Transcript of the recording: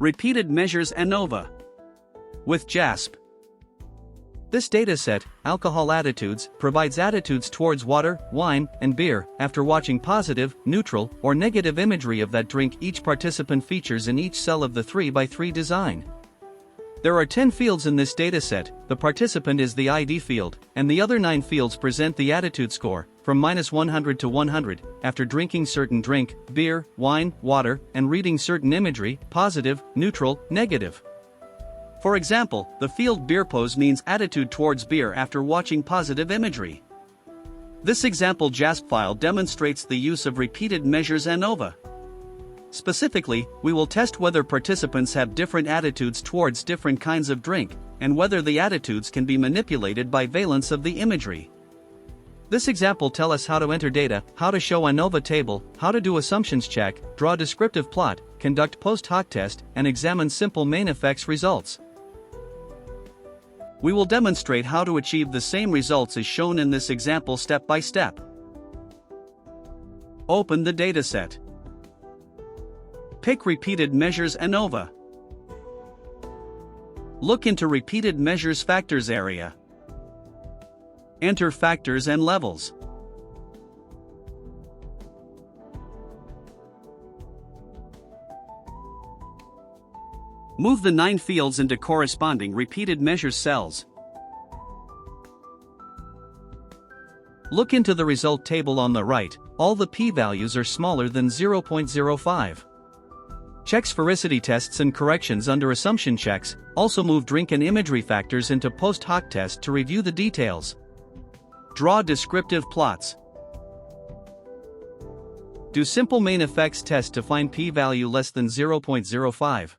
Repeated measures ANOVA. With JASP. This dataset, alcohol attitudes, provides attitudes towards water, wine, and beer. After watching positive, neutral, or negative imagery of that drink, each participant features in each cell of the 3x3 design. There are 10 fields in this dataset. The participant is the ID field, and the other 9 fields present the attitude score, from -100 to 100, after drinking certain drink, beer, wine, water, and reading certain imagery, positive, neutral, negative. For example, the field beer pose means attitude towards beer after watching positive imagery. This example JASP file demonstrates the use of repeated measures ANOVA. Specifically, we will test whether participants have different attitudes towards different kinds of drink, and whether the attitudes can be manipulated by valence of the imagery. This example tells us how to enter data, how to show ANOVA table, how to do assumptions check, draw descriptive plot, conduct post hoc test, and examine simple main effects results. We will demonstrate how to achieve the same results as shown in this example step by step. Open the dataset. Pick repeated measures ANOVA. Look into repeated measures factors area. Enter factors and levels. Move the 9 fields into corresponding repeated measures cells. Look into the result table on the right. All the p-values are smaller than 0.05. Check sphericity tests and corrections under assumption checks. Also move drink and imagery factors into post hoc test to review the details. Draw descriptive plots. Do simple main effects test to find p-value less than 0.05.